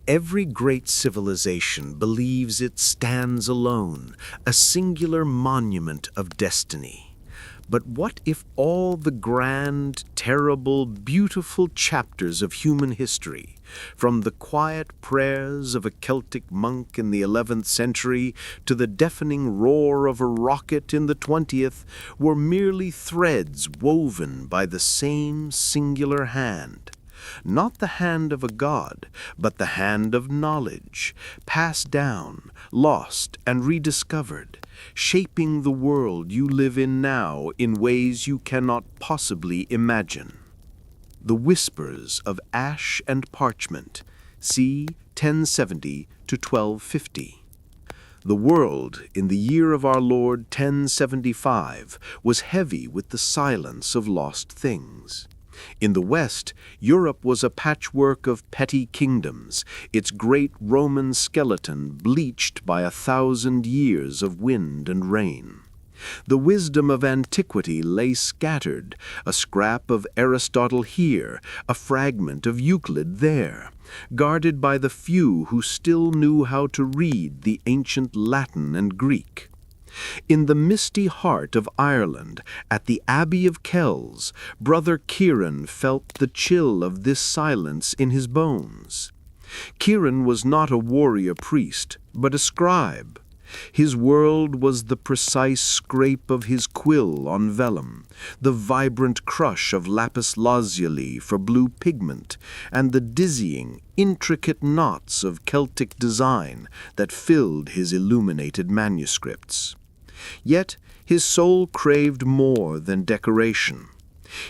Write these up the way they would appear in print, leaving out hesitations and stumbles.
Every great civilization believes it stands alone, a singular monument of destiny. But what if all the grand, terrible, beautiful chapters of human history, from the quiet prayers of a Celtic monk in the 11th century to the deafening roar of a rocket in the 20th, were merely threads woven by the same singular hand? Not the hand of a god, but the hand of knowledge, passed down, lost, and rediscovered, shaping the world you live in now in ways you cannot possibly imagine. The Whispers of Ash and Parchment, c. 1070 to 1250. The world, in the year of our Lord 1075, was heavy with the silence of lost things. In the West, Europe was a patchwork of petty kingdoms, its great Roman skeleton bleached by 1,000 years of wind and rain. The wisdom of antiquity lay scattered, a scrap of Aristotle here, a fragment of Euclid there, guarded by the few who still knew how to read the ancient Latin and Greek. In the misty heart of Ireland, at the Abbey of Kells, Brother Kieran felt the chill of this silence in his bones. Kieran was not a warrior priest, but a scribe. His world was the precise scrape of his quill on vellum, the vibrant crush of lapis lazuli for blue pigment, and the dizzying, intricate knots of Celtic design that filled his illuminated manuscripts. Yet his soul craved more than decoration.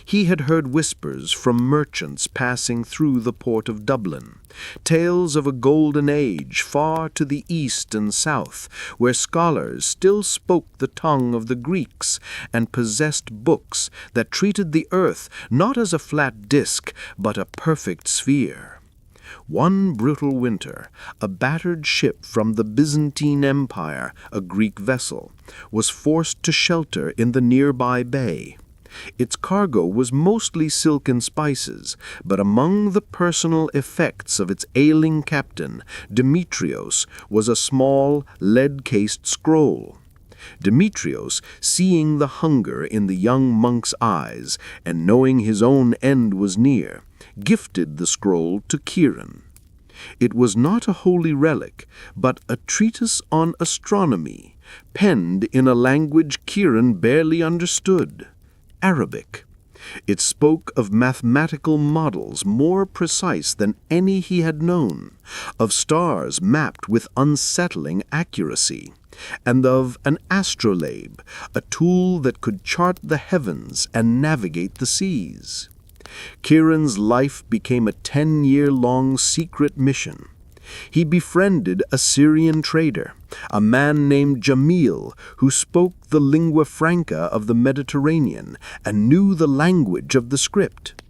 He had heard whispers from merchants passing through the port of Dublin, tales of a golden age far to the east and south, where scholars still spoke the tongue of the Greeks and possessed books that treated the earth not as a flat disk, but a perfect sphere. One brutal winter, a battered ship from the Byzantine Empire, a Greek vessel, was forced to shelter in the nearby bay. Its cargo was mostly silk and spices, but among the personal effects of its ailing captain, Demetrios, was a small, lead-cased scroll. Demetrios, seeing the hunger in the young monk's eyes and knowing his own end was near, gifted the scroll to Kieran. It was not a holy relic, but a treatise on astronomy, penned in a language Kieran barely understood, Arabic. It spoke of mathematical models more precise than any he had known, of stars mapped with unsettling accuracy, and of an astrolabe, a tool that could chart the heavens and navigate the seas. Kieran's life became a 10-year-long secret mission. He befriended a Syrian trader, a man named Jamil, who spoke the lingua franca of the Mediterranean and knew the language of the script.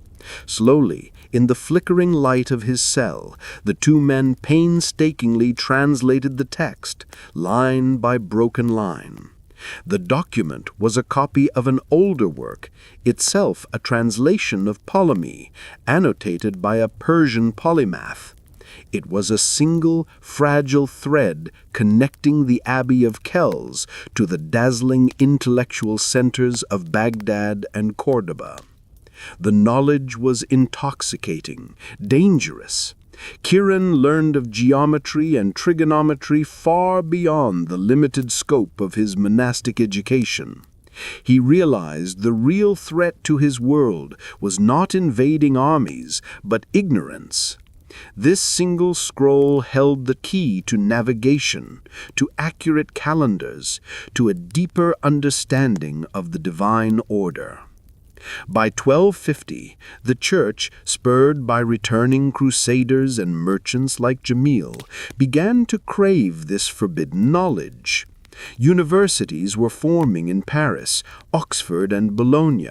Slowly, in the flickering light of his cell, the two men painstakingly translated the text, line by broken line. The document was a copy of an older work, itself a translation of Ptolemy, annotated by a Persian polymath. It was a single, fragile thread connecting the Abbey of Kells to the dazzling intellectual centers of Baghdad and Cordoba. The knowledge was intoxicating, dangerous. Kieran learned of geometry and trigonometry far beyond the limited scope of his monastic education. He realized the real threat to his world was not invading armies, but ignorance. This single scroll held the key to navigation, to accurate calendars, to a deeper understanding of the divine order. By 1250, the Church, spurred by returning crusaders and merchants like Jamil, began to crave this forbidden knowledge. Universities were forming in Paris, Oxford, and Bologna.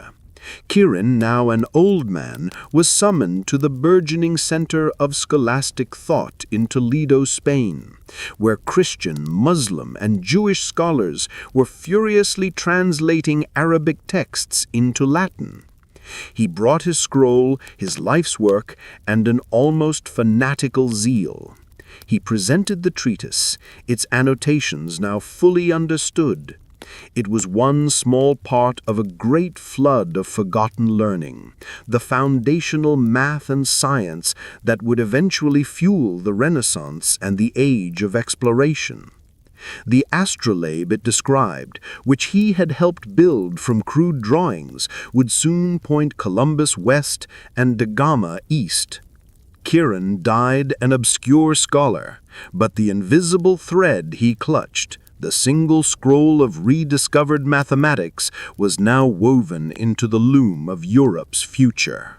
Kieran, now an old man, was summoned to the burgeoning center of scholastic thought in Toledo, Spain, where Christian, Muslim, and Jewish scholars were furiously translating Arabic texts into Latin. He brought his scroll, his life's work, and an almost fanatical zeal. He presented the treatise, its annotations now fully understood. It was one small part of a great flood of forgotten learning, the foundational math and science that would eventually fuel the Renaissance and the age of exploration. The astrolabe it described, which he had helped build from crude drawings, would soon point Columbus west and Da Gama east. Kieran died an obscure scholar, but the invisible thread he clutched, the single scroll of rediscovered mathematics, was now woven into the loom of Europe's future.